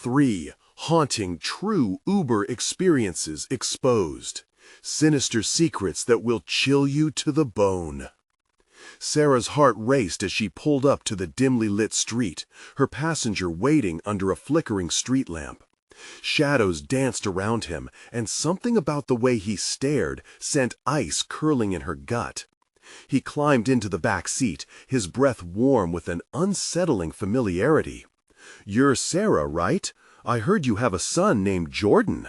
3 haunting true Uber experiences exposed. Sinister secrets that will chill you to the bone. Sarah's heart raced as she pulled up to the dimly lit street, her passenger waiting under a flickering street lamp. Shadows danced around him, and something about the way he stared sent ice curling in her gut. He climbed into the back seat, his breath warm with an unsettling familiarity. "You're Sarah, right? I heard you have a son named Jordan."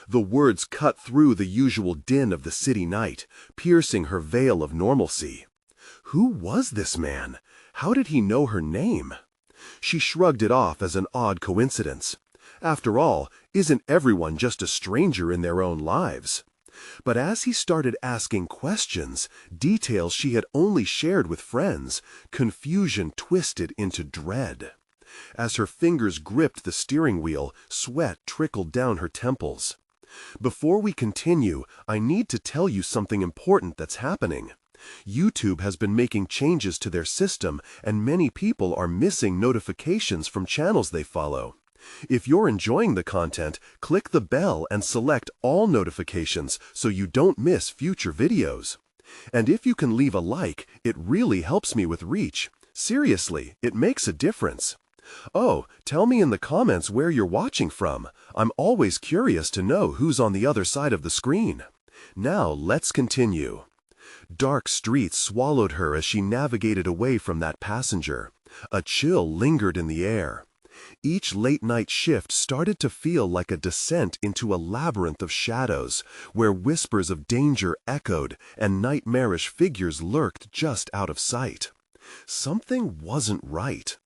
The words cut through the usual din of the city night, piercing her veil of normalcy. Who was this man? How did he know her name? She shrugged it off as an odd coincidence. After all, isn't everyone just a stranger in their own lives? But as he started asking questions, details she had only shared with friends, confusion twisted into dread. As her fingers gripped the steering wheel, sweat trickled down her temples. "Before we continue, I need to tell you something important that's happening. YouTube has been making changes to their system, and many people are missing notifications from channels they follow. If you're enjoying the content, click the bell and select all notifications so you don't miss future videos. And if you can leave a like, it really helps me with reach. Seriously, it makes a difference. Oh, tell me in the comments where you're watching from. I'm always curious to know who's on the other side of the screen. Now let's continue." Dark streets swallowed her as she navigated away from that passenger. A chill lingered in the air. Each late-night shift started to feel like a descent into a labyrinth of shadows, where whispers of danger echoed and nightmarish figures lurked just out of sight. Something wasn't right.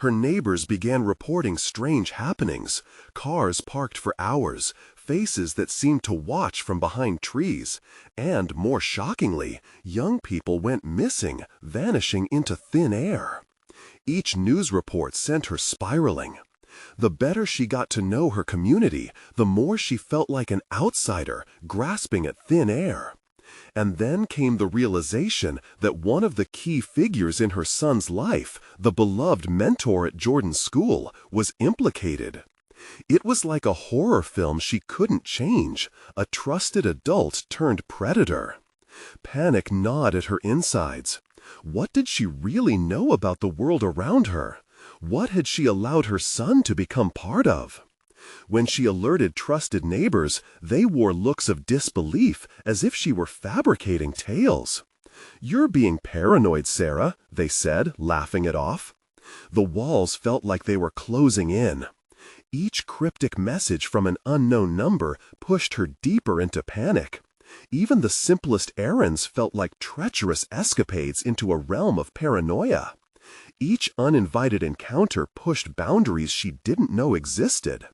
Her neighbors began reporting strange happenings, cars parked for hours, faces that seemed to watch from behind trees, and, more shockingly, young people went missing, vanishing into thin air. Each news report sent her spiraling. The better she got to know her community, the more she felt like an outsider, grasping at thin air. And then came the realization that one of the key figures in her son's life, the beloved mentor at Jordan's school, was implicated. It was like a horror film she couldn't change, a trusted adult turned predator. Panic gnawed at her insides. What did she really know about the world around her? What had she allowed her son to become part of? When she alerted trusted neighbors, they wore looks of disbelief as if she were fabricating tales. "You're being paranoid, Sarah," they said, laughing it off. The walls felt like they were closing in. Each cryptic message from an unknown number pushed her deeper into panic. Even the simplest errands felt like treacherous escapades into a realm of paranoia. Each uninvited encounter pushed boundaries she didn't know existed.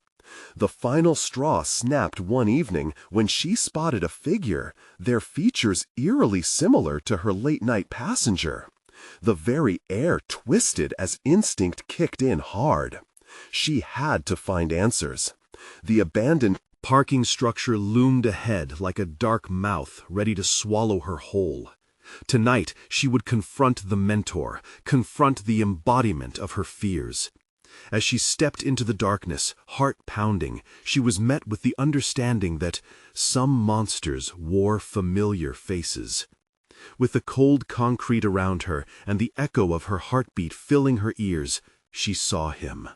The final straw snapped one evening when she spotted a figure, their features eerily similar to her late-night passenger. The very air twisted as instinct kicked in hard. She had to find answers. The abandoned parking structure loomed ahead like a dark mouth ready to swallow her whole. Tonight, she would confront the mentor, confront the embodiment of her fears. As she stepped into the darkness, heart pounding, she was met with the understanding that some monsters wore familiar faces. With the cold concrete around her and the echo of her heartbeat filling her ears, she saw him.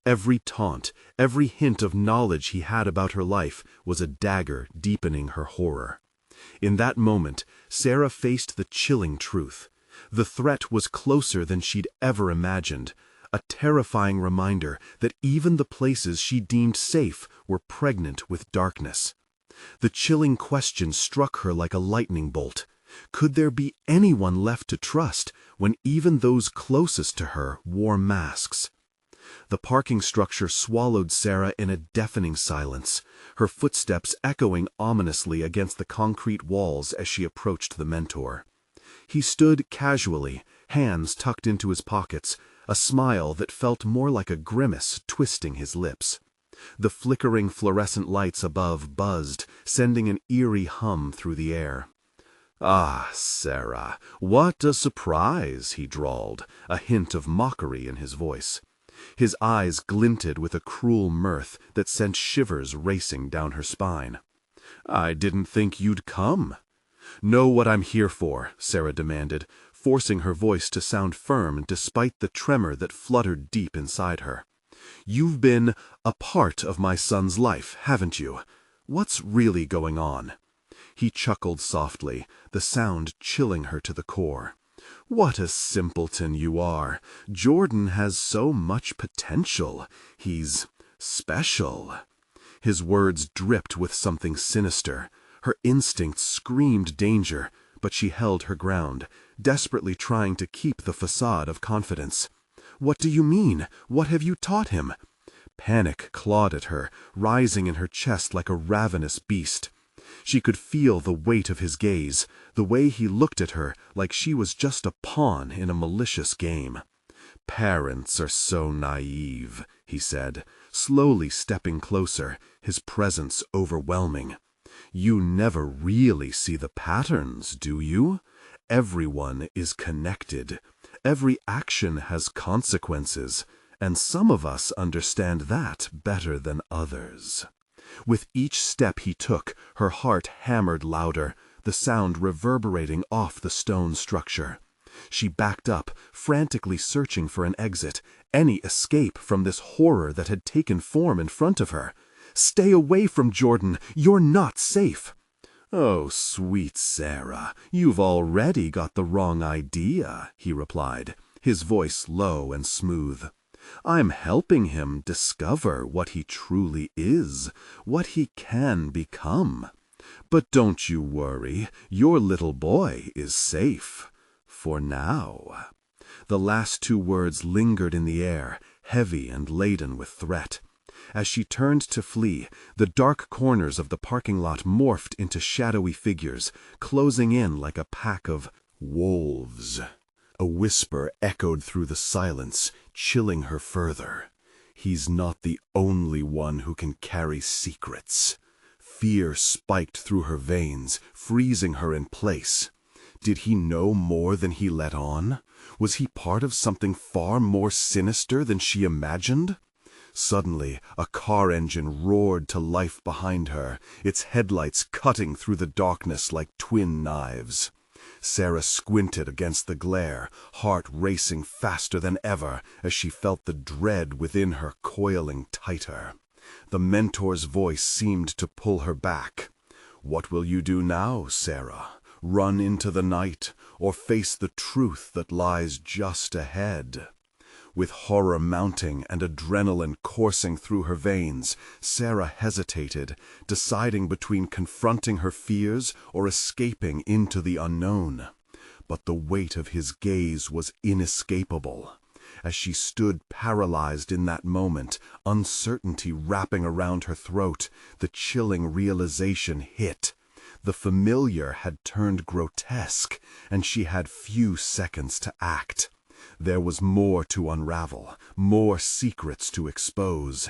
Every taunt, every hint of knowledge he had about her life was a dagger deepening her horror. In that moment, Sarah faced the chilling truth. The threat was closer than she'd ever imagined, a terrifying reminder that even the places she deemed safe were pregnant with darkness. The chilling question struck her like a lightning bolt. Could there be anyone left to trust when even those closest to her wore masks? The parking structure swallowed Sarah in a deafening silence, her footsteps echoing ominously against the concrete walls as she approached the mentor. He stood casually, hands tucked into his pockets, a smile that felt more like a grimace twisting his lips. The flickering fluorescent lights above buzzed, sending an eerie hum through the air. "Ah, Sarah, what a surprise," he drawled, a hint of mockery in his voice. His eyes glinted with a cruel mirth that sent shivers racing down her spine. "I didn't think you'd come." "Know what I'm here for," Sarah demanded, forcing her voice to sound firm despite the tremor that fluttered deep inside her. "You've been a part of my son's life, haven't you? What's really going on?" He chuckled softly, the sound chilling her to the core. "What a simpleton you are. Jordan has so much potential. He's special." His words dripped with something sinister. Her instincts screamed danger, but she held her ground, desperately trying to keep the facade of confidence. "What do you mean? What have you taught him?" Panic clawed at her, rising in her chest like a ravenous beast. She could feel the weight of his gaze, the way he looked at her like she was just a pawn in a malicious game. "Parents are so naive," he said, slowly stepping closer, his presence overwhelming. "You never really see the patterns, do you? Everyone is connected. Every action has consequences, and some of us understand that better than others." With each step he took, her heart hammered louder, the sound reverberating off the stone structure. She backed up, frantically searching for an exit, any escape from this horror that had taken form in front of her. "Stay away from Jordan! You're not safe!" "Oh, sweet Sarah, you've already got the wrong idea," he replied, his voice low and smooth. "I'm helping him discover what he truly is, what he can become. But don't you worry, your little boy is safe. For now." The last two words lingered in the air, heavy and laden with threat. As she turned to flee, the dark corners of the parking lot morphed into shadowy figures, closing in like a pack of wolves. A whisper echoed through the silence, chilling her further. "He's not the only one who can carry secrets." Fear spiked through her veins, freezing her in place. Did he know more than he let on? Was he part of something far more sinister than she imagined? Suddenly, a car engine roared to life behind her, its headlights cutting through the darkness like twin knives. Sarah squinted against the glare, heart racing faster than ever as she felt the dread within her coiling tighter. The mentor's voice seemed to pull her back. "What will you do now, Sarah? Run into the night, or face the truth that lies just ahead?" With horror mounting and adrenaline coursing through her veins, Sarah hesitated, deciding between confronting her fears or escaping into the unknown. But the weight of his gaze was inescapable. As she stood paralyzed in that moment, uncertainty wrapping around her throat, the chilling realization hit. The familiar had turned grotesque, and she had few seconds to act. There was more to unravel, more secrets to expose.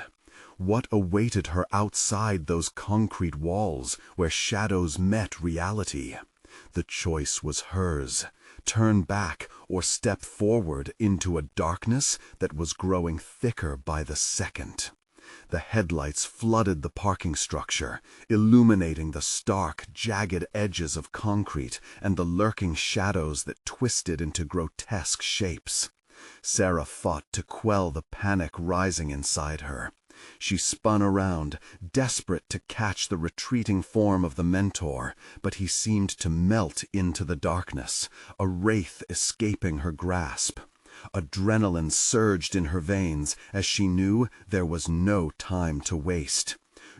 What awaited her outside those concrete walls where shadows met reality? The choice was hers: turn back or step forward into a darkness that was growing thicker by the second. The headlights flooded the parking structure, illuminating the stark, jagged edges of concrete and the lurking shadows that twisted into grotesque shapes. Sarah fought to quell the panic rising inside her. She spun around, desperate to catch the retreating form of the mentor, but he seemed to melt into the darkness, a wraith escaping her grasp. Adrenaline surged in her veins as she knew there was no time to waste.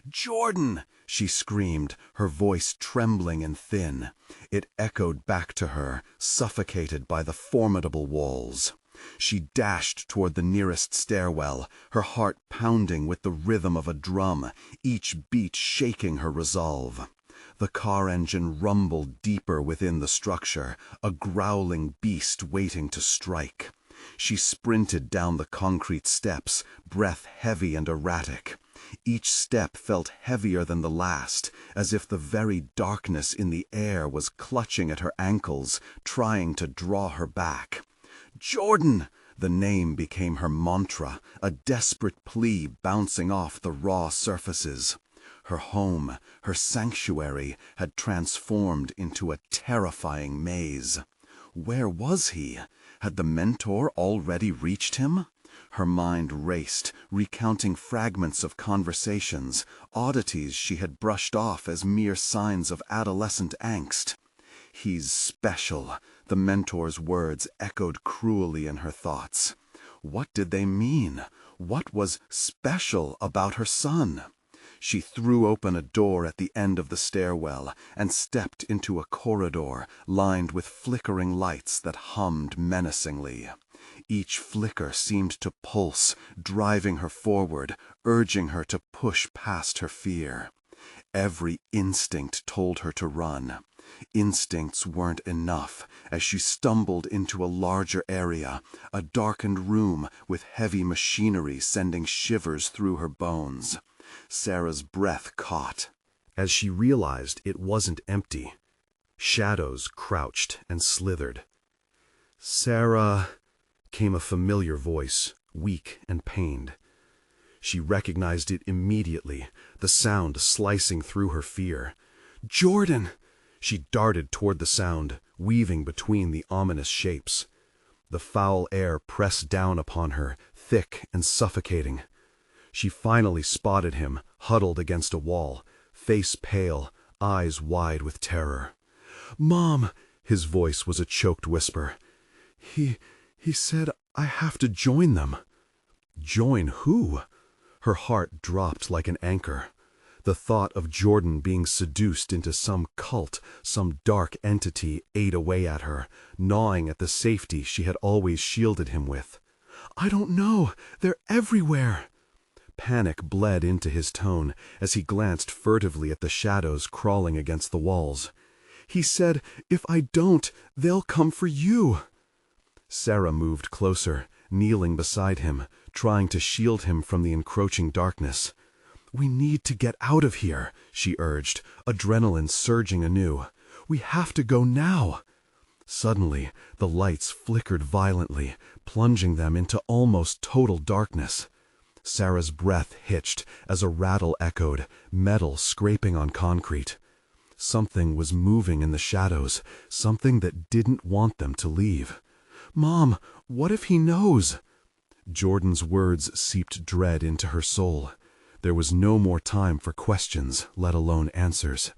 "Jordan!" she screamed, her voice trembling and thin. It echoed back to her, suffocated by the formidable walls. She dashed toward the nearest stairwell, her heart pounding with the rhythm of a drum, each beat shaking her resolve. The car engine rumbled deeper within the structure, a growling beast waiting to strike. She sprinted down the concrete steps, breath heavy and erratic. Each step felt heavier than the last, as if the very darkness in the air was clutching at her ankles, trying to draw her back. "Jordan!" The name became her mantra, a desperate plea bouncing off the raw surfaces. Her home, her sanctuary, had transformed into a terrifying maze. Where was he? Had the mentor already reached him? Her mind raced, recounting fragments of conversations, oddities she had brushed off as mere signs of adolescent angst. He's special. The mentor's words echoed cruelly in her thoughts. What did they mean? What was special about her son? She threw open a door at the end of the stairwell and stepped into a corridor lined with flickering lights that hummed menacingly. Each flicker seemed to pulse, driving her forward, urging her to push past her fear. Every instinct told her to run. Instincts weren't enough as she stumbled into a larger area, a darkened room with heavy machinery sending shivers through her bones. Sarah's breath caught as she realized it wasn't empty. Shadows crouched and slithered. "Sarah," came a familiar voice, weak and pained. She recognized it immediately, the sound slicing through her fear. "Jordan!" She darted toward the sound, weaving between the ominous shapes. The foul air pressed down upon her, thick and suffocating. She finally spotted him, huddled against a wall, face pale, eyes wide with terror. "Mom!" His voice was a choked whisper. He said I have to join them." Join who? Her heart dropped like an anchor. The thought of Jordan being seduced into some cult, some dark entity, ate away at her, gnawing at the safety she had always shielded him with. "I don't know. They're everywhere." Panic bled into his tone as he glanced furtively at the shadows crawling against the walls. "He said, if I don't, they'll come for you." Sarah moved closer, kneeling beside him, trying to shield him from the encroaching darkness. "We need to get out of here," she urged, adrenaline surging anew. "We have to go now." Suddenly, the lights flickered violently, plunging them into almost total darkness. Sarah's breath hitched as a rattle echoed, metal scraping on concrete. Something was moving in the shadows, something that didn't want them to leave. "Mom, what if he knows?" Jordan's words seeped dread into her soul. There was no more time for questions, let alone answers.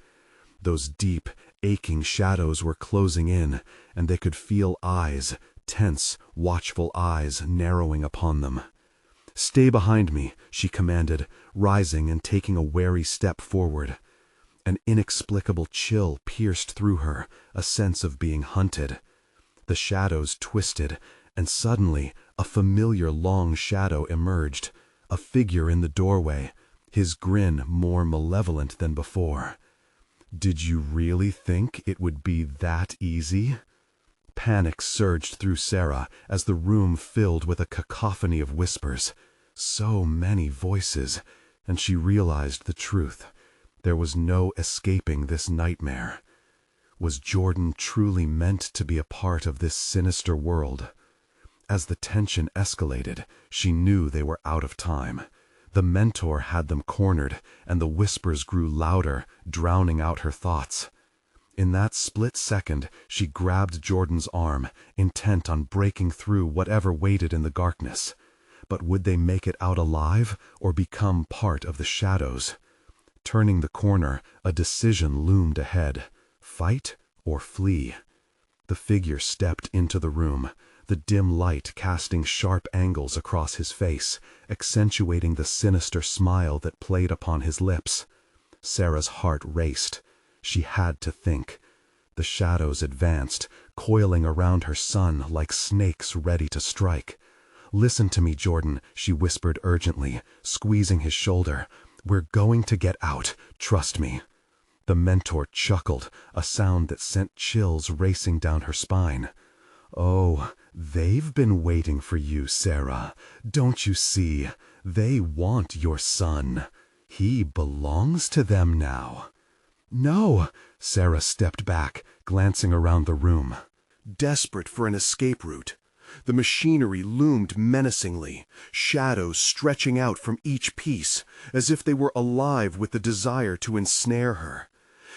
Those deep, aching shadows were closing in, and they could feel eyes, tense, watchful eyes, narrowing upon them. "Stay behind me," she commanded, rising and taking a wary step forward. An inexplicable chill pierced through her, a sense of being hunted. The shadows twisted, and suddenly a familiar long shadow emerged, a figure in the doorway, his grin more malevolent than before. "Did you really think it would be that easy?" Panic surged through Sarah as the room filled with a cacophony of whispers. So many voices, and she realized the truth. There was no escaping this nightmare. Was Jordan truly meant to be a part of this sinister world? As the tension escalated, she knew they were out of time. The mentor had them cornered, and the whispers grew louder, drowning out her thoughts. In that split second, she grabbed Jordan's arm, intent on breaking through whatever waited in the darkness. But would they make it out alive, or become part of the shadows? Turning the corner, a decision loomed ahead. Fight or flee? The figure stepped into the room, the dim light casting sharp angles across his face, accentuating the sinister smile that played upon his lips. Sarah's heart raced. She had to think. The shadows advanced, coiling around her son like snakes ready to strike. "Listen to me, Jordan," she whispered urgently, squeezing his shoulder. "We're going to get out. Trust me." The mentor chuckled, a sound that sent chills racing down her spine. "Oh, they've been waiting for you, Sarah. Don't you see? They want your son. He belongs to them now." "No," Sarah stepped back, glancing around the room. Desperate for an escape route, The machinery loomed menacingly, shadows stretching out from each piece, as if they were alive with the desire to ensnare her.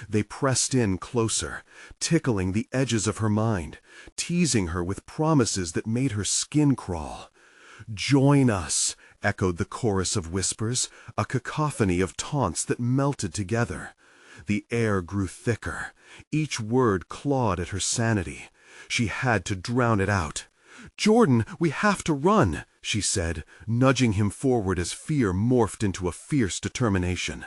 They pressed in closer, tickling the edges of her mind, teasing her with promises that made her skin crawl. "Join us," echoed the chorus of whispers, a cacophony of taunts that melted together. The air grew thicker. Each word clawed at her sanity. She had to drown it out. "Jordan, we have to run," she said, nudging him forward as fear morphed into a fierce determination.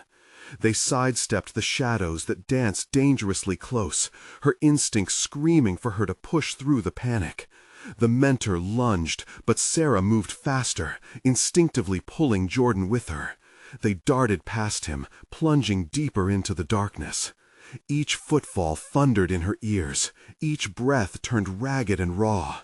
They sidestepped the shadows that danced dangerously close, her instincts screaming for her to push through the panic. The mentor lunged, but Sarah moved faster, instinctively pulling Jordan with her. They darted past him, plunging deeper into the darkness. Each footfall thundered in her ears. Each breath turned ragged and raw.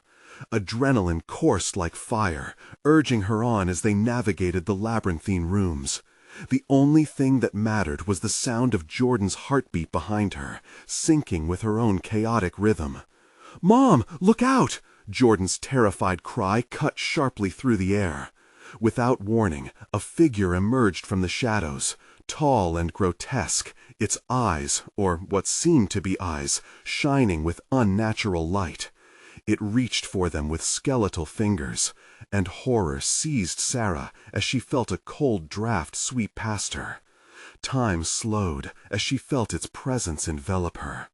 Adrenaline coursed like fire, urging her on as they navigated the labyrinthine rooms. The only thing that mattered was the sound of Jordan's heartbeat behind her, syncing with her own chaotic rhythm. "Mom, look out!" Jordan's terrified cry cut sharply through the air. Without warning, a figure emerged from the shadows, tall and grotesque, its eyes, or what seemed to be eyes, shining with unnatural light. It reached for them with skeletal fingers, and horror seized Sarah as she felt a cold draft sweep past her. Time slowed as she felt its presence envelop her.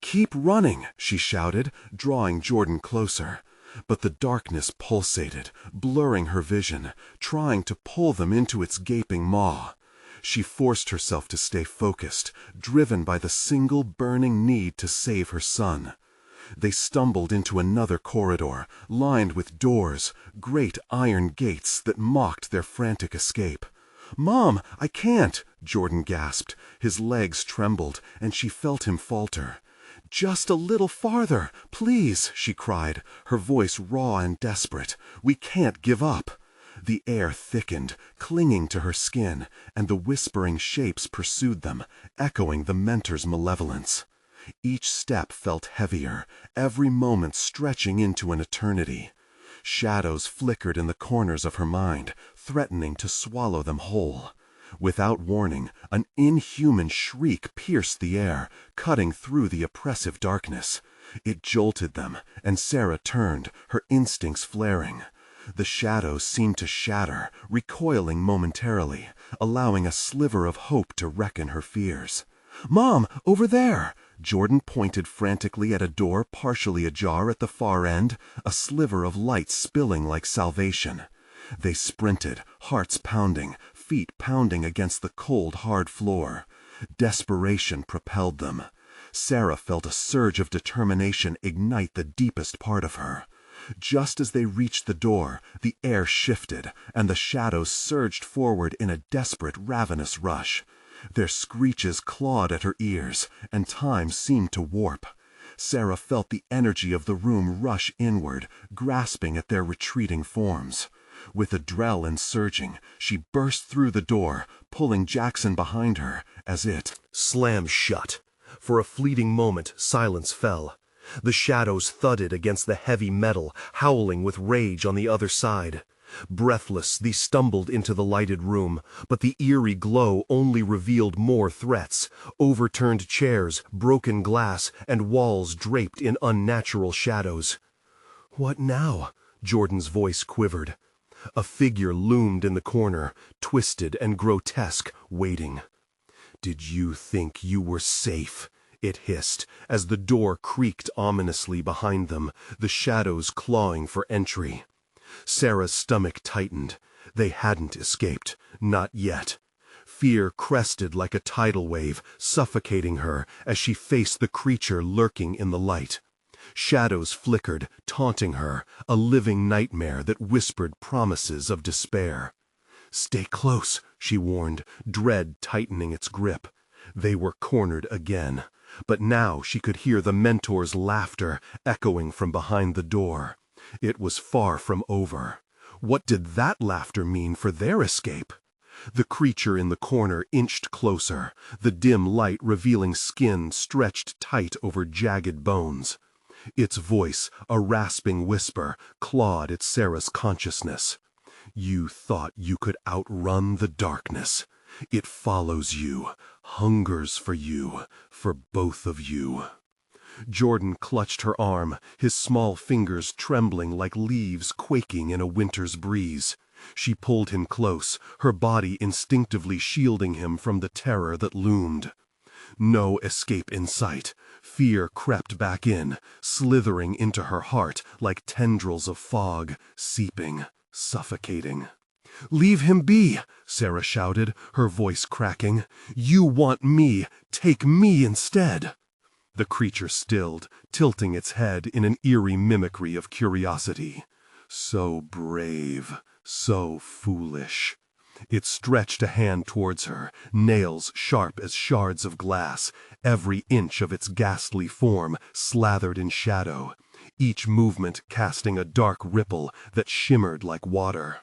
"Keep running," she shouted, drawing Jordan closer. But the darkness pulsated, blurring her vision, trying to pull them into its gaping maw. She forced herself to stay focused, driven by the single burning need to save her son. They stumbled into another corridor, lined with doors, great iron gates that mocked their frantic escape. "Mom, I can't," Jordan gasped. His legs trembled, and she felt him falter. "Just a little farther, please," she cried, her voice raw and desperate. "We can't give up." The air thickened, clinging to her skin, and the whispering shapes pursued them, echoing the mentor's malevolence. Each step felt heavier, every moment stretching into an eternity. Shadows flickered in the corners of her mind, threatening to swallow them whole. Without warning, an inhuman shriek pierced the air, cutting through the oppressive darkness. It jolted them, and Sarah turned, her instincts flaring. The shadows seemed to shatter, recoiling momentarily, allowing a sliver of hope to reckon her fears. "Mom, over there!" Jordan pointed frantically at a door partially ajar at the far end, a sliver of light spilling like salvation. They sprinted, hearts pounding, feet pounding against the cold, hard floor. Desperation propelled them. Sarah felt a surge of determination ignite the deepest part of her. Just as they reached the door, the air shifted, and the shadows surged forward in a desperate, ravenous rush. Their screeches clawed at her ears, and time seemed to warp. Sarah felt the energy of the room rush inward, grasping at their retreating forms. With adrenaline surging, she burst through the door, pulling Jackson behind her, as it slammed shut. For a fleeting moment, silence fell. The shadows thudded against the heavy metal, howling with rage on the other side. Breathless, they stumbled into the lighted room, but the eerie glow only revealed more threats: overturned chairs, broken glass, and walls draped in unnatural shadows. "What now?" Jordan's voice quivered. A figure loomed in the corner, twisted and grotesque, waiting. "Did you think you were safe?" it hissed, as the door creaked ominously behind them, the shadows clawing for entry. Sarah's stomach tightened. They hadn't escaped. Not yet. Fear crested like a tidal wave, suffocating her as she faced the creature lurking in the light. Shadows flickered, taunting her, a living nightmare that whispered promises of despair. "Stay close," she warned, dread tightening its grip. They were cornered again, but now she could hear the mentor's laughter echoing from behind the door. It was far from over. What did that laughter mean for their escape? The creature in the corner inched closer, the dim light revealing skin stretched tight over jagged bones. Its voice, a rasping whisper, clawed at Sarah's consciousness. You thought you could outrun the darkness. It follows you, hungers for both of you. Jordan clutched her arm, his small fingers trembling like leaves quaking in a winter's breeze. She pulled him close, her body instinctively shielding him from the terror that loomed. No escape in sight. Fear crept back in, slithering into her heart like tendrils of fog, seeping, suffocating. "Leave him be," Sarah shouted, her voice cracking. "You want me. Take me instead." The creature stilled, tilting its head in an eerie mimicry of curiosity. So brave, so foolish. It stretched a hand towards her, nails sharp as shards of glass, every inch of its ghastly form slathered in shadow, each movement casting a dark ripple that shimmered like water.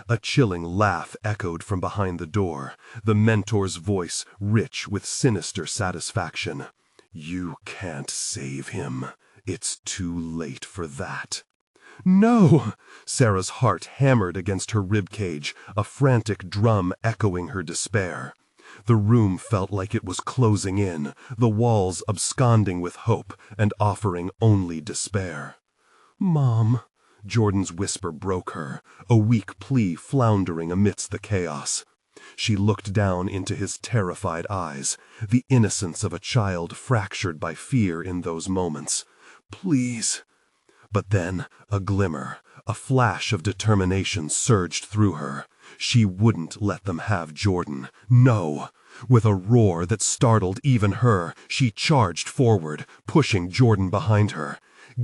A chilling laugh echoed from behind the door, the mentor's voice rich with sinister satisfaction. "You can't save him. It's too late for that." "No!" Sarah's heart hammered against her ribcage, a frantic drum echoing her despair. The room felt like it was closing in, the walls absconding with hope and offering only despair. "Mom," Jordan's whisper broke her, a weak plea floundering amidst the chaos. She looked down into his terrified eyes, the innocence of a child fractured by fear in those moments. "Please." But then, a glimmer, a flash of determination surged through her. She wouldn't let them have Jordan. No! With a roar that startled even her, she charged forward, pushing Jordan behind her.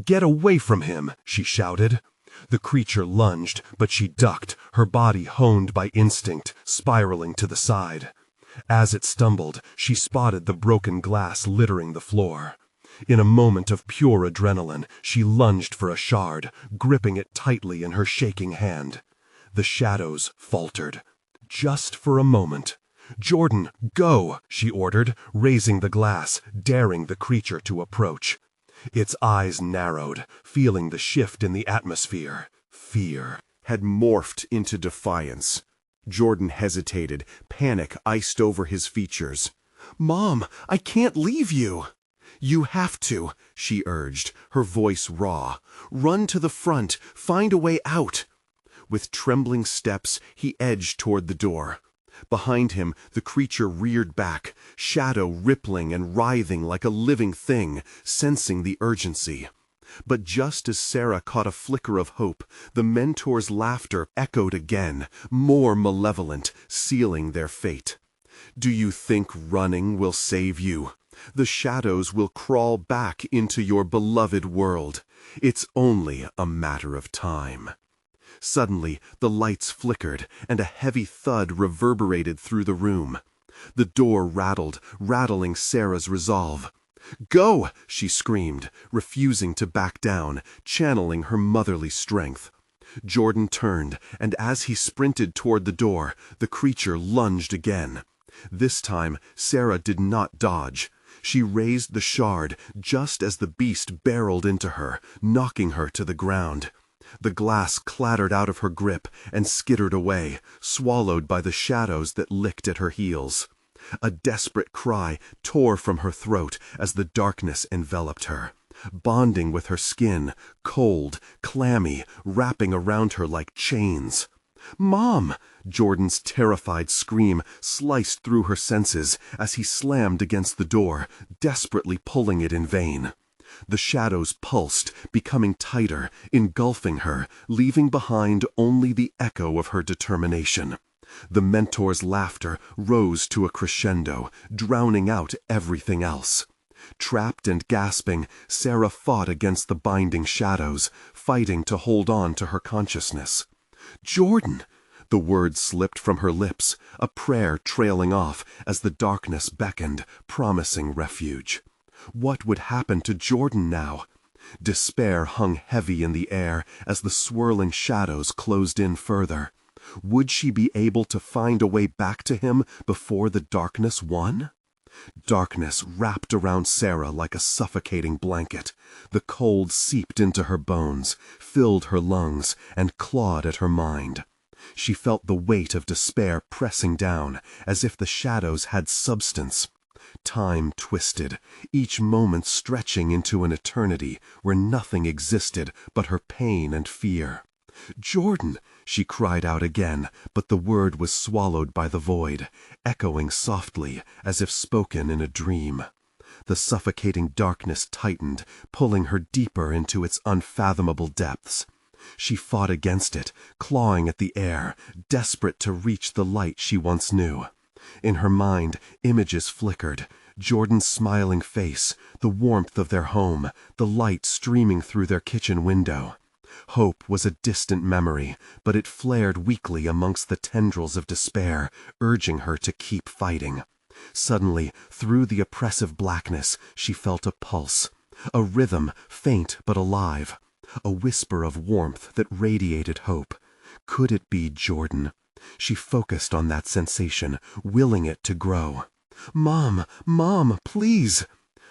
"Get away from him!" she shouted. The creature lunged, but she ducked, her body honed by instinct, spiraling to the side. As it stumbled, she spotted the broken glass littering the floor. In a moment of pure adrenaline, she lunged for a shard, gripping it tightly in her shaking hand. The shadows faltered. Just for a moment. "Jordan, go!" she ordered, raising the glass, daring the creature to approach. Its eyes narrowed, feeling the shift in the atmosphere. Fear had morphed into defiance. Jordan hesitated, panic iced over his features. "Mom, I can't leave you." "You have to," she urged, her voice raw. "Run to the front, find a way out." With trembling steps, he edged toward the door. Behind him, the creature reared back, shadow rippling and writhing like a living thing, sensing the urgency. But just as Sarah caught a flicker of hope, the mentor's laughter echoed again, more malevolent, sealing their fate. "Do you think running will save you? The shadows will crawl back into your beloved world. It's only a matter of time." Suddenly, the lights flickered, and a heavy thud reverberated through the room. The door rattled, rattling Sarah's resolve. "Go!" she screamed, refusing to back down, channeling her motherly strength. Jordan turned, and as he sprinted toward the door, the creature lunged again. This time, Sarah did not dodge. She raised the shard just as the beast barreled into her, knocking her to the ground. The glass clattered out of her grip and skittered away, swallowed by the shadows that licked at her heels. A desperate cry tore from her throat as the darkness enveloped her, bonding with her skin, cold, clammy, wrapping around her like chains. "Mom!" Jordan's terrified scream sliced through her senses as he slammed against the door, desperately pulling it in vain. The shadows pulsed, becoming tighter, engulfing her, leaving behind only the echo of her determination. The mentor's laughter rose to a crescendo, drowning out everything else. Trapped and gasping, Sarah fought against the binding shadows, fighting to hold on to her consciousness. "Jordan!" The words slipped from her lips, a prayer trailing off as the darkness beckoned, promising refuge. What would happen to Jordan now? Despair hung heavy in the air as the swirling shadows closed in further. Would she be able to find a way back to him before the darkness won? Darkness wrapped around Sarah like a suffocating blanket. The cold seeped into her bones, filled her lungs, and clawed at her mind. She felt the weight of despair pressing down, as if the shadows had substance. Time twisted, each moment stretching into an eternity where nothing existed but her pain and fear. "Jordan!" she cried out again, but the word was swallowed by the void, echoing softly as if spoken in a dream. The suffocating darkness tightened, pulling her deeper into its unfathomable depths. She fought against it, clawing at the air, desperate to reach the light she once knew. In her mind, images flickered. Jordan's smiling face, the warmth of their home, the light streaming through their kitchen window. Hope was a distant memory, but it flared weakly amongst the tendrils of despair, urging her to keep fighting. Suddenly, through the oppressive blackness, she felt a pulse, a rhythm, faint but alive, a whisper of warmth that radiated hope. Could it be Jordan? She focused on that sensation, willing it to grow. "Mom, Mom, please!"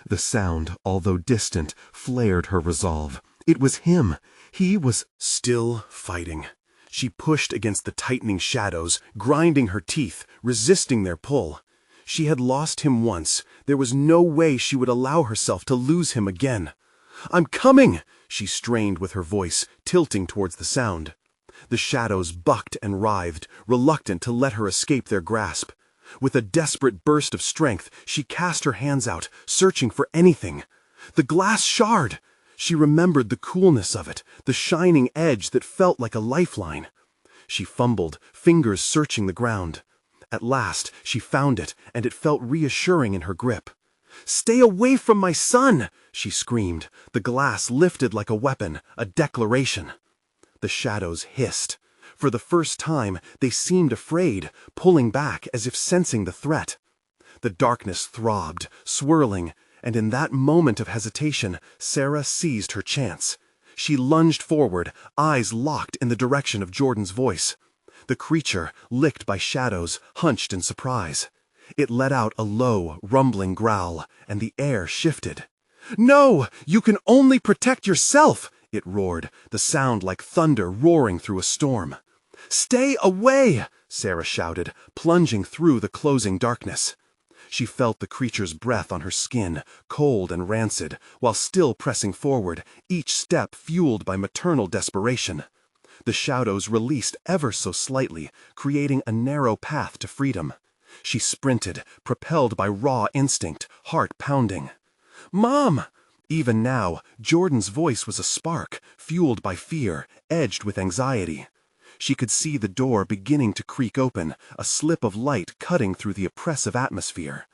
The sound, although distant, flared her resolve. It was him. He was still fighting. She pushed against the tightening shadows, grinding her teeth, resisting their pull. She had lost him once. There was no way she would allow herself to lose him again. "I'm coming!" she strained with her voice, tilting towards the sound. The shadows bucked and writhed, reluctant to let her escape their grasp. With a desperate burst of strength, she cast her hands out, searching for anything. The glass shard! She remembered the coolness of it, the shining edge that felt like a lifeline. She fumbled, fingers searching the ground. At last, she found it, and it felt reassuring in her grip. "Stay away from my son!" she screamed. The glass lifted like a weapon, a declaration. The shadows hissed. For the first time, they seemed afraid, pulling back as if sensing the threat. The darkness throbbed, swirling, and in that moment of hesitation, Sarah seized her chance. She lunged forward, eyes locked in the direction of Jordan's voice. The creature, licked by shadows, hunched in surprise. It let out a low, rumbling growl, and the air shifted. "No! You can only protect yourself!" it roared, the sound like thunder roaring through a storm. "Stay away!" Sarah shouted, plunging through the closing darkness. She felt the creature's breath on her skin, cold and rancid, while still pressing forward, each step fueled by maternal desperation. The shadows released ever so slightly, creating a narrow path to freedom. She sprinted, propelled by raw instinct, heart pounding. "Mom!" Even now, Jordan's voice was a spark, fueled by fear, edged with anxiety. She could see the door beginning to creak open, a slip of light cutting through the oppressive atmosphere.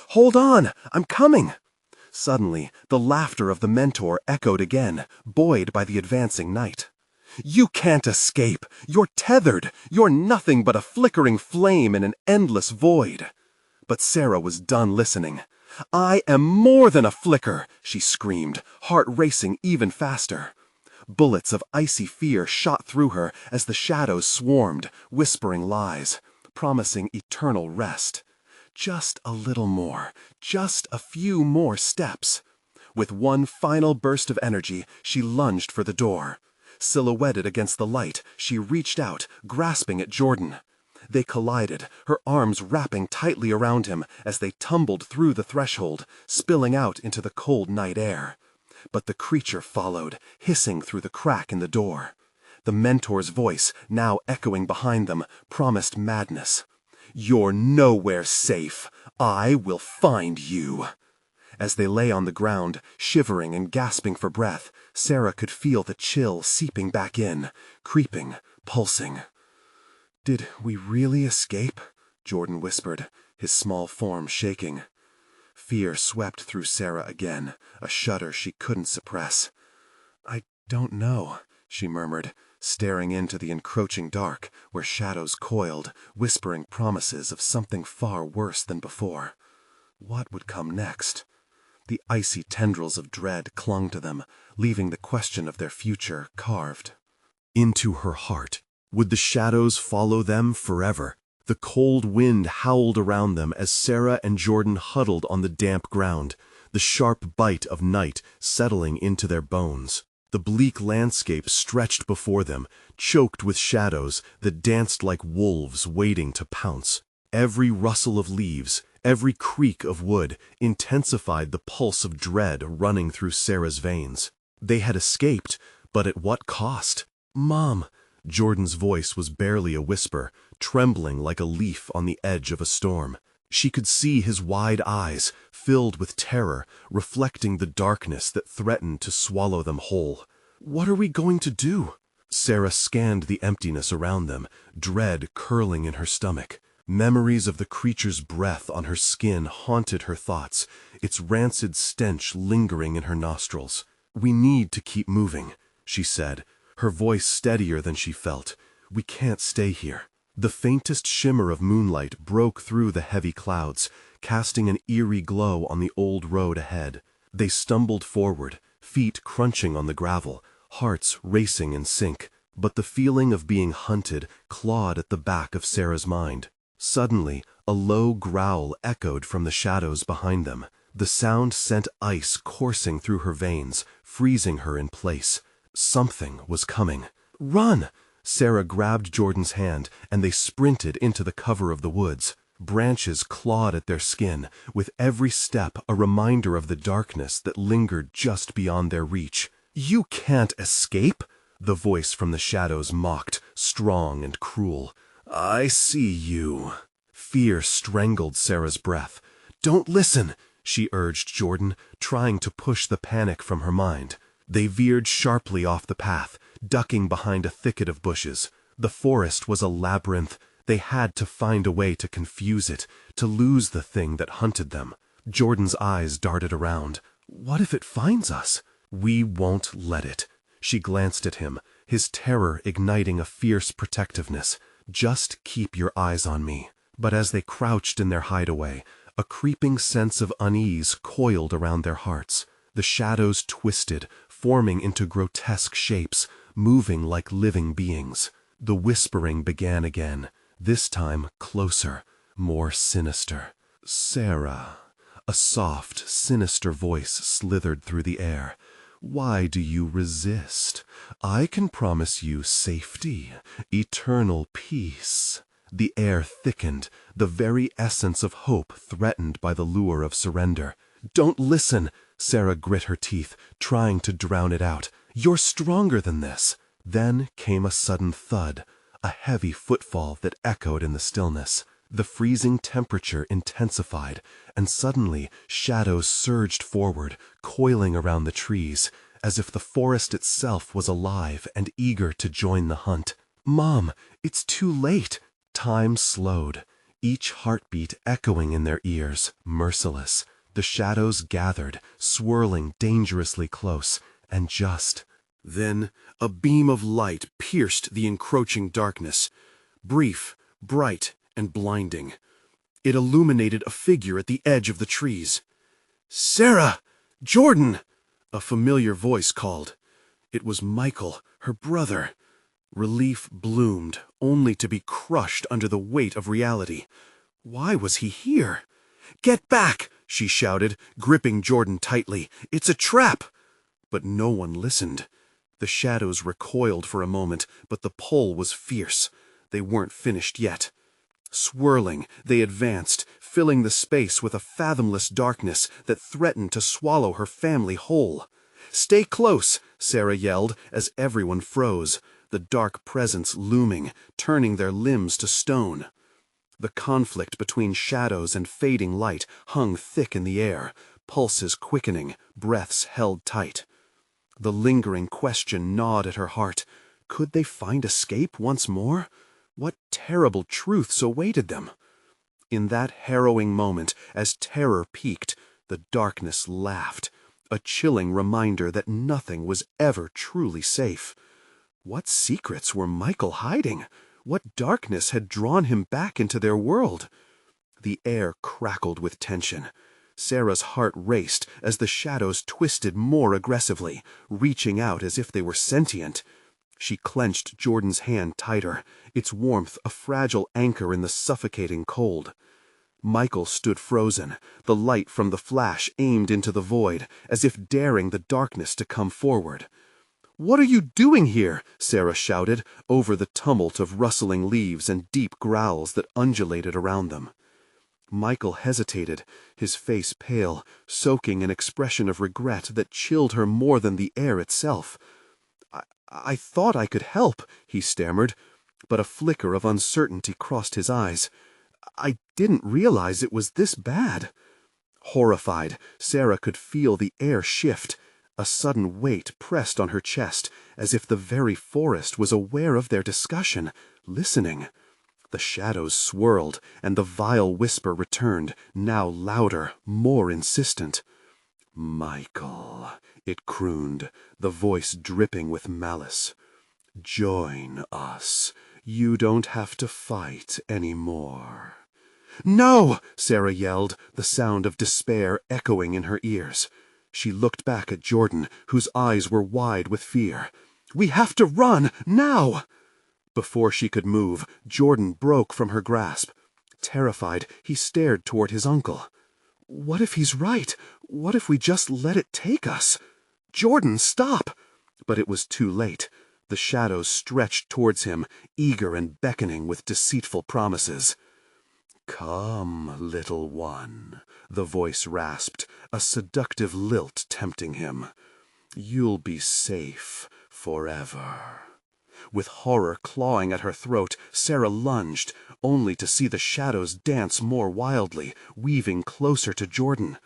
"Hold on! I'm coming!" Suddenly, the laughter of the mentor echoed again, buoyed by the advancing night. "You can't escape! You're tethered! You're nothing but a flickering flame in an endless void!" But Sarah was done listening. "I am more than a flicker!" she screamed, heart racing even faster. Bullets of icy fear shot through her as the shadows swarmed, whispering lies, promising eternal rest. Just a little more, just a few more steps. With one final burst of energy, she lunged for the door. Silhouetted against the light, she reached out, grasping at Jordan. They collided, her arms wrapping tightly around him as they tumbled through the threshold, spilling out into the cold night air. But the creature followed, hissing through the crack in the door. The mentor's voice, now echoing behind them, promised madness. "You're nowhere safe. I will find you." As they lay on the ground, shivering and gasping for breath, Sarah could feel the chill seeping back in, creeping, pulsing. "Did we really escape?" Jordan whispered, his small form shaking. Fear swept through Sarah again, a shudder she couldn't suppress. "I don't know," she murmured, staring into the encroaching dark, where shadows coiled, whispering promises of something far worse than before. What would come next? The icy tendrils of dread clung to them, leaving the question of their future carved into her heart. Would the shadows follow them forever? The cold wind howled around them as Sarah and Jordan huddled on the damp ground, the sharp bite of night settling into their bones. The bleak landscape stretched before them, choked with shadows that danced like wolves waiting to pounce. Every rustle of leaves, every creak of wood intensified the pulse of dread running through Sarah's veins. They had escaped, but at what cost? "Mom!" Jordan's voice was barely a whisper, trembling like a leaf on the edge of a storm. She could see his wide eyes, filled with terror, reflecting the darkness that threatened to swallow them whole. "What are we going to do?" Sarah scanned the emptiness around them, dread curling in her stomach. Memories of the creature's breath on her skin haunted her thoughts, its rancid stench lingering in her nostrils. "We need to keep moving," she said, her voice steadier than she felt. "We can't stay here." The faintest shimmer of moonlight broke through the heavy clouds, casting an eerie glow on the old road ahead. They stumbled forward, feet crunching on the gravel, hearts racing in sync, but the feeling of being hunted clawed at the back of Sarah's mind. Suddenly, a low growl echoed from the shadows behind them. The sound sent ice coursing through her veins, freezing her in place. Something was coming. "Run!" Sarah grabbed Jordan's hand, and they sprinted into the cover of the woods. Branches clawed at their skin, with every step a reminder of the darkness that lingered just beyond their reach. "You can't escape!" The voice from the shadows mocked, strong and cruel. "I see you." Fear strangled Sarah's breath. "Don't listen," she urged Jordan, trying to push the panic from her mind. They veered sharply off the path, ducking behind a thicket of bushes. The forest was a labyrinth. They had to find a way to confuse it, to lose the thing that hunted them. Jordan's eyes darted around. "What if it finds us?" "We won't let it." She glanced at him, his terror igniting a fierce protectiveness. "Just keep your eyes on me." But as they crouched in their hideaway, a creeping sense of unease coiled around their hearts. The shadows twisted, forming into grotesque shapes, moving like living beings. The whispering began again, this time closer, more sinister. "Sarah." A soft, sinister voice slithered through the air. "Why do you resist? I can promise you safety, eternal peace." The air thickened, the very essence of hope threatened by the lure of surrender. "Don't listen!" Sarah grit her teeth, trying to drown it out. "You're stronger than this." Then came a sudden thud, a heavy footfall that echoed in the stillness. The freezing temperature intensified, and suddenly shadows surged forward, coiling around the trees, as if the forest itself was alive and eager to join the hunt. "Mom, it's too late." Time slowed, each heartbeat echoing in their ears, merciless. The shadows gathered, swirling dangerously close, and just then a beam of light pierced the encroaching darkness, brief, bright, and blinding. It illuminated a figure at the edge of the trees. "Sarah! Jordan!" A familiar voice called. It was Michael, her brother. Relief bloomed, only to be crushed under the weight of reality. Why was he here? "Get back!" she shouted, gripping Jordan tightly. "It's a trap!" But no one listened. The shadows recoiled for a moment, but the pull was fierce. They weren't finished yet. Swirling, they advanced, filling the space with a fathomless darkness that threatened to swallow her family whole. "Stay close!" Sarah yelled, as everyone froze, the dark presence looming, turning their limbs to stone. The conflict between shadows and fading light hung thick in the air, pulses quickening, breaths held tight. The lingering question gnawed at her heart. Could they find escape once more? What terrible truths awaited them? In that harrowing moment, as terror peaked, the darkness laughed, a chilling reminder that nothing was ever truly safe. What secrets were Michael hiding? What darkness had drawn him back into their world? The air crackled with tension. Sarah's heart raced as the shadows twisted more aggressively, reaching out as if they were sentient. She clenched Jordan's hand tighter, its warmth a fragile anchor in the suffocating cold. Michael stood frozen, the light from the flash aimed into the void, as if daring the darkness to come forward. "What are you doing here?" Sarah shouted, over the tumult of rustling leaves and deep growls that undulated around them. Michael hesitated, his face pale, soaking an expression of regret that chilled her more than the air itself. I thought I could help," he stammered, but a flicker of uncertainty crossed his eyes. "I didn't realize it was this bad." Horrified, Sarah could feel the air shift. A sudden weight pressed on her chest, as if the very forest was aware of their discussion, listening. The shadows swirled, and the vile whisper returned, now louder, more insistent. "Michael," it crooned, the voice dripping with malice. "Join us. You don't have to fight anymore." "No!" Sarah yelled, the sound of despair echoing in her ears. She looked back at Jordan, whose eyes were wide with fear. "We have to run, now!" Before she could move, Jordan broke from her grasp. Terrified, he stared toward his uncle. "What if he's right? What if we just let it take us? Jordan, stop!" But it was too late. The shadows stretched towards him, eager and beckoning with deceitful promises. "Come, little one," the voice rasped, a seductive lilt tempting him. "You'll be safe forever." With horror clawing at her throat, Sarah lunged, only to see the shadows dance more wildly, weaving closer to Jordan.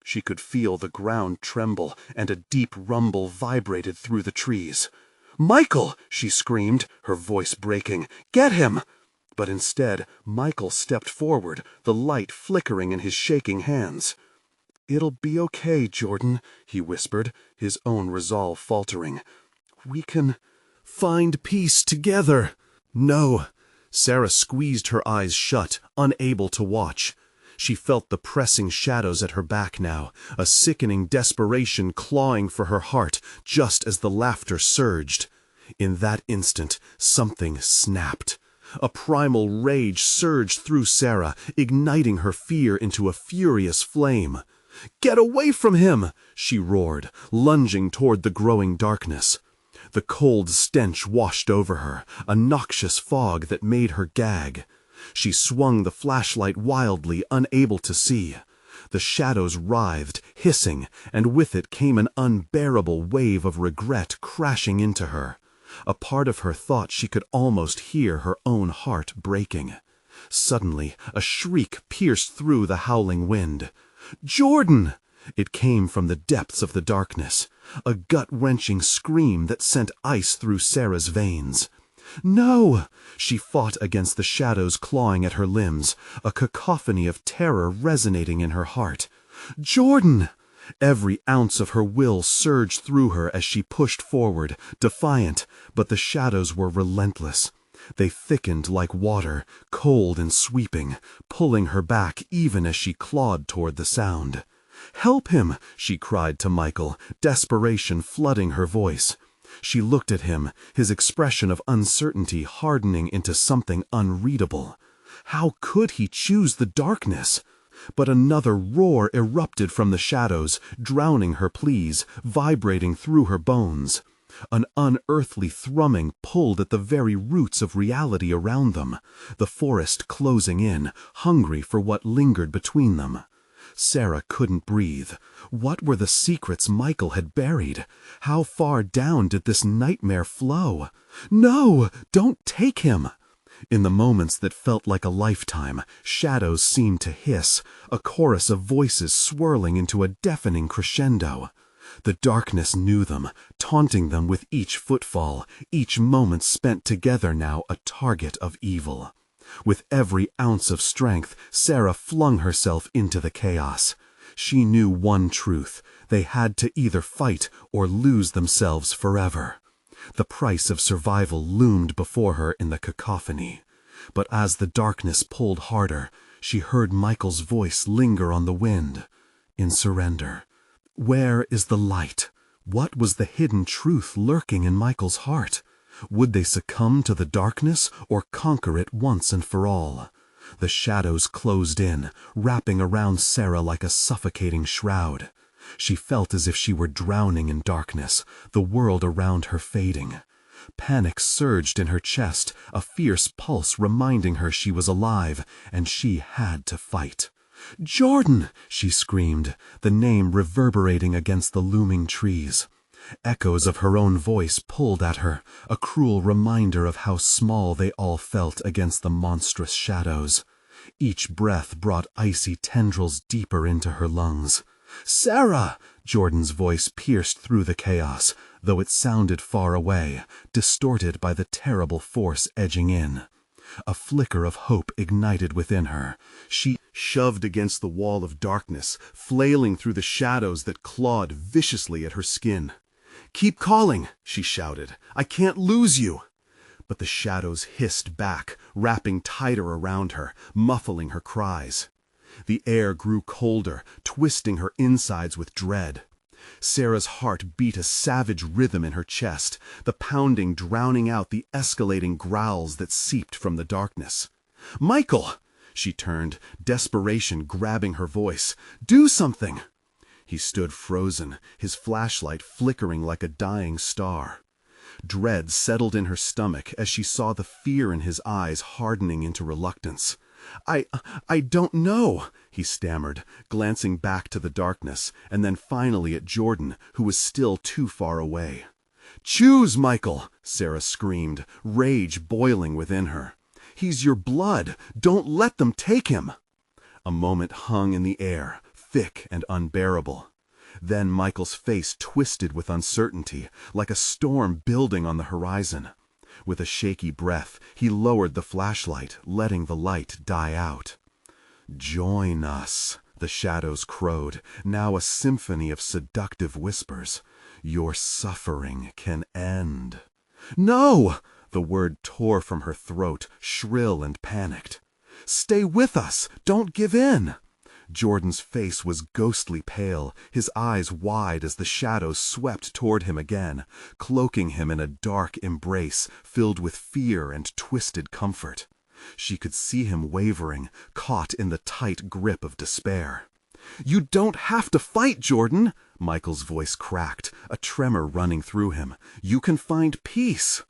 She could feel the ground tremble, and a deep rumble vibrated through the trees. "Michael!" she screamed, her voice breaking. "Get him!" But instead, Michael stepped forward, the light flickering in his shaking hands. "It'll be okay, Jordan," he whispered, his own resolve faltering. "We can find peace together." "No." Sarah squeezed her eyes shut, unable to watch. She felt the pressing shadows at her back now, a sickening desperation clawing for her heart just as the laughter surged. In that instant, something snapped. A primal rage surged through Sarah, igniting her fear into a furious flame. "Get away from him!" she roared, lunging toward the growing darkness. The cold stench washed over her, a noxious fog that made her gag. She swung the flashlight wildly, unable to see. The shadows writhed, hissing, and with it came an unbearable wave of regret crashing into her. A part of her thought she could almost hear her own heart breaking. Suddenly, a shriek pierced through the howling wind. "Jordan!" It came from the depths of the darkness, a gut-wrenching scream that sent ice through Sarah's veins. "No!" She fought against the shadows clawing at her limbs, a cacophony of terror resonating in her heart. "Jordan!" Every ounce of her will surged through her as she pushed forward, defiant, but the shadows were relentless. They thickened like water, cold and sweeping, pulling her back even as she clawed toward the sound. "Help him!" she cried to Michael, desperation flooding her voice. She looked at him, his expression of uncertainty hardening into something unreadable. How could he choose the darkness? But another roar erupted from the shadows, drowning her pleas, vibrating through her bones. An unearthly thrumming pulled at the very roots of reality around them, the forest closing in, hungry for what lingered between them. Sarah couldn't breathe. What were the secrets Michael had buried? How far down did this nightmare flow? "No! Don't take him!" In the moments that felt like a lifetime, shadows seemed to hiss, a chorus of voices swirling into a deafening crescendo. The darkness knew them, taunting them with each footfall, each moment spent together now a target of evil. With every ounce of strength, Sarah flung herself into the chaos. She knew one truth: they had to either fight or lose themselves forever. The price of survival loomed before her in the cacophony. But as the darkness pulled harder, she heard Michael's voice linger on the wind. In surrender. Where is the light? What was the hidden truth lurking in Michael's heart? Would they succumb to the darkness or conquer it once and for all? The shadows closed in, wrapping around Sarah like a suffocating shroud. She felt as if she were drowning in darkness, the world around her fading. Panic surged in her chest, a fierce pulse reminding her she was alive, and she had to fight. "Jordan!" she screamed, the name reverberating against the looming trees. Echoes of her own voice pulled at her, a cruel reminder of how small they all felt against the monstrous shadows. Each breath brought icy tendrils deeper into her lungs. "Sarah!" Jordan's voice pierced through the chaos, though it sounded far away, distorted by the terrible force edging in. A flicker of hope ignited within her. She shoved against the wall of darkness, flailing through the shadows that clawed viciously at her skin. "Keep calling," she shouted. "I can't lose you." But the shadows hissed back, wrapping tighter around her, muffling her cries. The air grew colder, twisting her insides with dread. Sarah's heart beat a savage rhythm in her chest, the pounding drowning out the escalating growls that seeped from the darkness. "Michael!" She turned, desperation grabbing her voice. "Do something!" He stood frozen, his flashlight flickering like a dying star. Dread settled in her stomach as she saw the fear in his eyes hardening into reluctance. I don't know," he stammered, glancing back to the darkness, and then finally at Jordan, who was still too far away. "Choose, Michael!" Sarah screamed, rage boiling within her. "He's your blood. Don't let them take him!" A moment hung in the air, thick and unbearable. Then Michael's face twisted with uncertainty, like a storm building on the horizon. With a shaky breath, he lowered the flashlight, letting the light die out. "Join us," the shadows crowed, now a symphony of seductive whispers. "Your suffering can end." "No!" The word tore from her throat, shrill and panicked. "Stay with us! Don't give in!" Jordan's face was ghostly pale, his eyes wide as the shadows swept toward him again, cloaking him in a dark embrace filled with fear and twisted comfort. She could see him wavering, caught in the tight grip of despair. "You don't have to fight, Jordan!" Michael's voice cracked, a tremor running through him. "You can find peace!"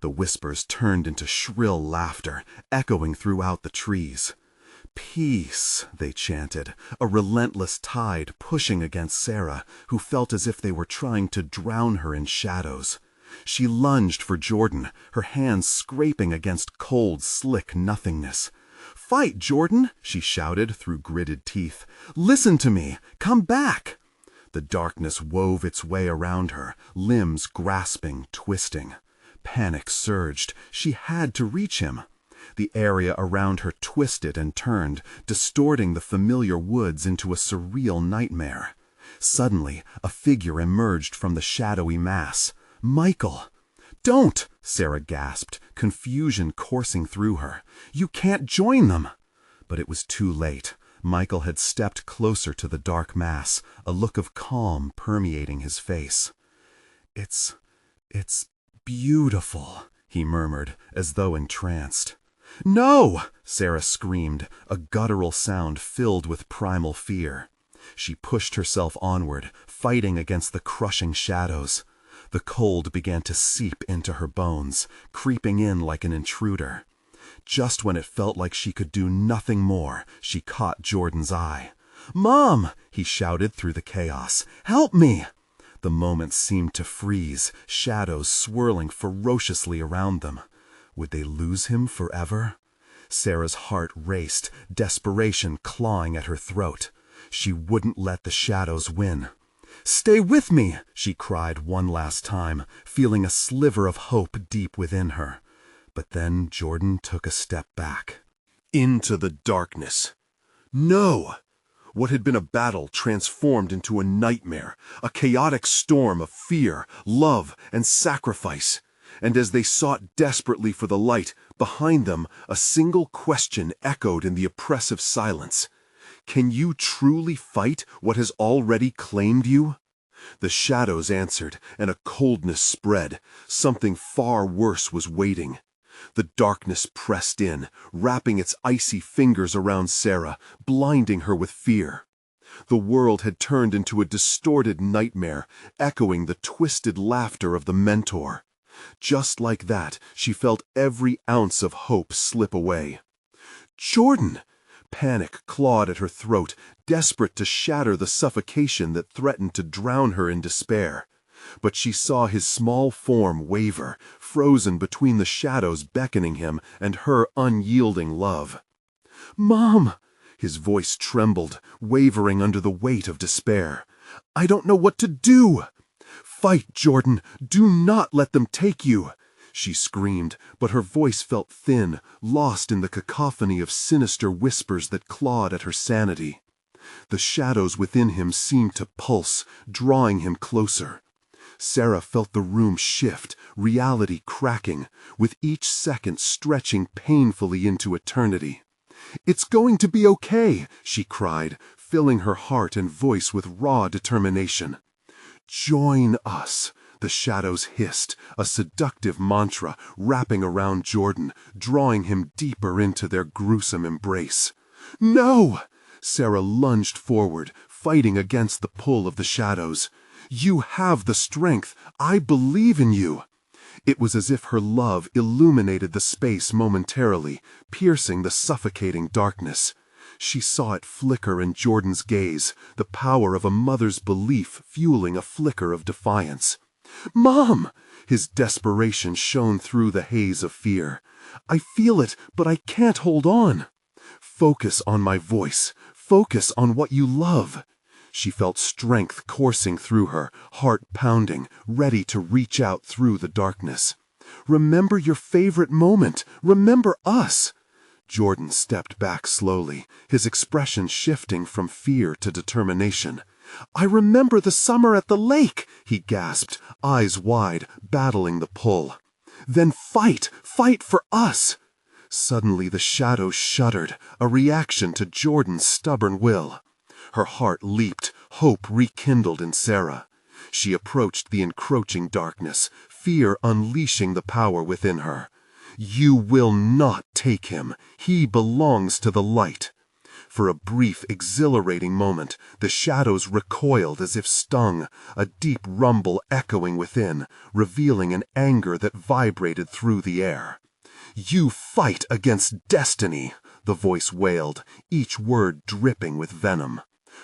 The whispers turned into shrill laughter, echoing throughout the trees. "Peace," they chanted, a relentless tide pushing against Sarah, who felt as if they were trying to drown her in shadows. She lunged for Jordan, her hands scraping against cold, slick nothingness. "Fight, Jordan!" she shouted through gritted teeth. "Listen to me! Come back!" The darkness wove its way around her, limbs grasping, twisting. Panic surged. She had to reach him. The area around her twisted and turned, distorting the familiar woods into a surreal nightmare. Suddenly, a figure emerged from the shadowy mass. "Michael!" "Don't!" Sarah gasped, confusion coursing through her. "You can't join them!" But it was too late. Michael had stepped closer to the dark mass, a look of calm permeating his face. It's beautiful," he murmured, as though entranced. "No!" Sarah screamed, a guttural sound filled with primal fear. She pushed herself onward, fighting against the crushing shadows. The cold began to seep into her bones, creeping in like an intruder. Just when it felt like she could do nothing more, she caught Jordan's eye. "Mom!" he shouted through the chaos. "Help me!" The moment seemed to freeze, shadows swirling ferociously around them. Would they lose him forever? Sarah's heart raced, desperation clawing at her throat. She wouldn't let the shadows win. "Stay with me!" she cried one last time, feeling a sliver of hope deep within her. But then Jordan took a step back. Into the darkness. No! What had been a battle transformed into a nightmare, a chaotic storm of fear, love, and sacrifice. And as they sought desperately for the light, behind them a single question echoed in the oppressive silence. Can you truly fight what has already claimed you? The shadows answered, and a coldness spread. Something far worse was waiting. The darkness pressed in, wrapping its icy fingers around Sarah, blinding her with fear. The world had turned into a distorted nightmare, echoing the twisted laughter of the mentor. Just like that, she felt every ounce of hope slip away. "Jordan!" Panic clawed at her throat, desperate to shatter the suffocation that threatened to drown her in despair. But she saw his small form waver, frozen between the shadows beckoning him and her unyielding love. "Mom!" His voice trembled, wavering under the weight of despair. "I don't know what to do!" "Fight, Jordan! Do not let them take you!" She screamed, but her voice felt thin, lost in the cacophony of sinister whispers that clawed at her sanity. The shadows within him seemed to pulse, drawing him closer. Sarah felt the room shift, reality cracking, with each second stretching painfully into eternity. "It's going to be okay," she cried, filling her heart and voice with raw determination. "Join us," the shadows hissed, a seductive mantra wrapping around Jordan, drawing him deeper into their gruesome embrace. "No!" Sarah lunged forward, fighting against the pull of the shadows. "You have the strength. I believe in you." It was as if her love illuminated the space momentarily, piercing the suffocating darkness. She saw it flicker in Jordan's gaze, the power of a mother's belief fueling a flicker of defiance. "Mom!" His desperation shone through the haze of fear. "I feel it, but I can't hold on." "Focus on my voice. Focus on what you love." She felt strength coursing through her, heart pounding, ready to reach out through the darkness. "Remember your favorite moment. Remember us." Jordan stepped back slowly, his expression shifting from fear to determination. "I remember the summer at the lake," he gasped, eyes wide, battling the pull. "Then fight! Fight for us!" Suddenly the shadows shuddered, a reaction to Jordan's stubborn will. Her heart leaped, hope rekindled in Sarah. She approached the encroaching darkness, fear unleashing the power within her. "You will not take him. He belongs to the light." For a brief, exhilarating moment, the shadows recoiled as if stung, a deep rumble echoing within, revealing an anger that vibrated through the air. "You fight against destiny," the voice wailed, each word dripping with venom.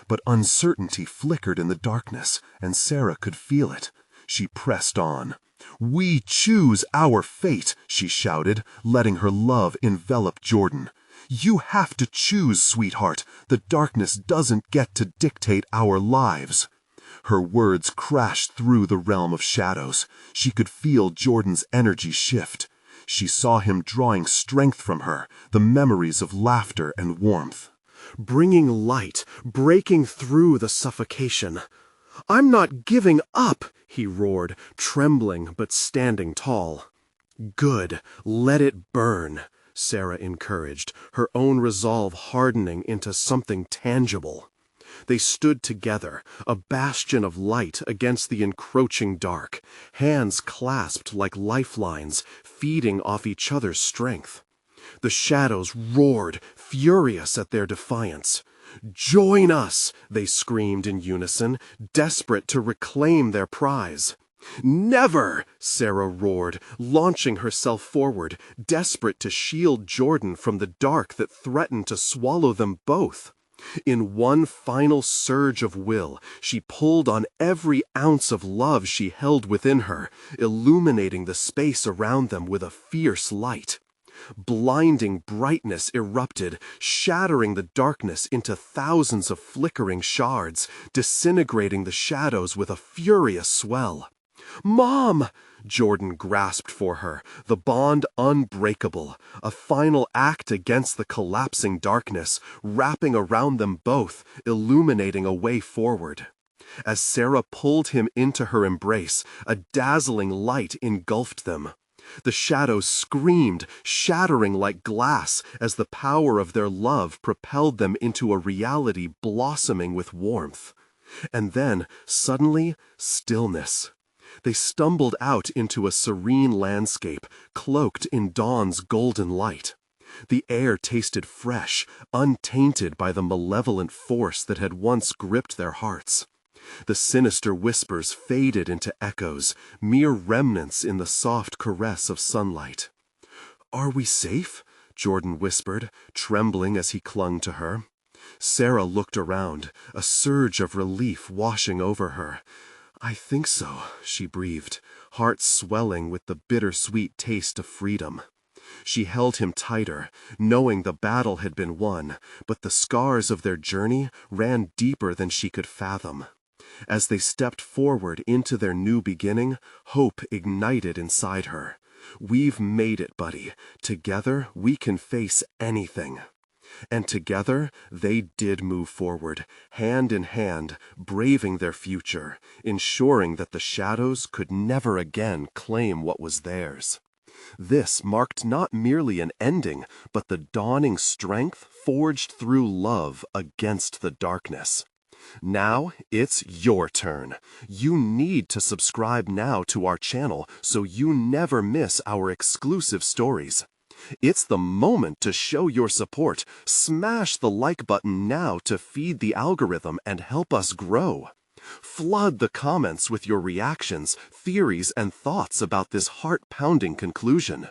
But uncertainty flickered in the darkness, and Sarah could feel it. She pressed on. "We choose our fate," she shouted, letting her love envelop Jordan. "You have to choose, sweetheart. The darkness doesn't get to dictate our lives." Her words crashed through the realm of shadows. She could feel Jordan's energy shift. She saw him drawing strength from her, the memories of laughter and warmth. Bringing light, breaking through the suffocation. "I'm not giving up," he roared, trembling but standing tall. "Good, let it burn," Sarah encouraged, her own resolve hardening into something tangible. They stood together, a bastion of light against the encroaching dark, hands clasped like lifelines, feeding off each other's strength. The shadows roared, furious at their defiance. "Join us!" they screamed in unison, desperate to reclaim their prize. "Never!" Sarah roared, launching herself forward, desperate to shield Jordan from the dark that threatened to swallow them both. In one final surge of will, she pulled on every ounce of love she held within her, illuminating the space around them with a fierce light. Blinding brightness erupted, shattering the darkness into thousands of flickering shards, disintegrating the shadows with a furious swell. "Mom!" Jordan grasped for her, the bond unbreakable, a final act against the collapsing darkness, wrapping around them both, illuminating a way forward. As Sarah pulled him into her embrace, a dazzling light engulfed them. The shadows screamed, shattering like glass, as the power of their love propelled them into a reality blossoming with warmth. And then, suddenly, stillness. They stumbled out into a serene landscape, cloaked in dawn's golden light. The air tasted fresh, untainted by the malevolent force that had once gripped their hearts. The sinister whispers faded into echoes, mere remnants in the soft caress of sunlight. "Are we safe?" Jordan whispered, trembling as he clung to her. Sarah looked around, a surge of relief washing over her. "I think so," she breathed, heart swelling with the bittersweet taste of freedom. She held him tighter, knowing the battle had been won, but the scars of their journey ran deeper than she could fathom. As they stepped forward into their new beginning, hope ignited inside her. "We've made it, buddy. Together, we can face anything." And together, they did move forward, hand in hand, braving their future, ensuring that the shadows could never again claim what was theirs. This marked not merely an ending, but the dawning strength forged through love against the darkness. Now it's your turn. You need to subscribe now to our channel so you never miss our exclusive stories. It's the moment to show your support. Smash the like button now to feed the algorithm and help us grow. Flood the comments with your reactions, theories, and thoughts about this heart-pounding conclusion.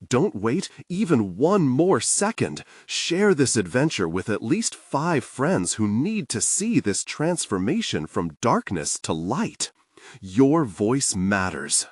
Don't wait even one more second. Share this adventure with at least 5 friends who need to see this transformation from darkness to light. Your voice matters.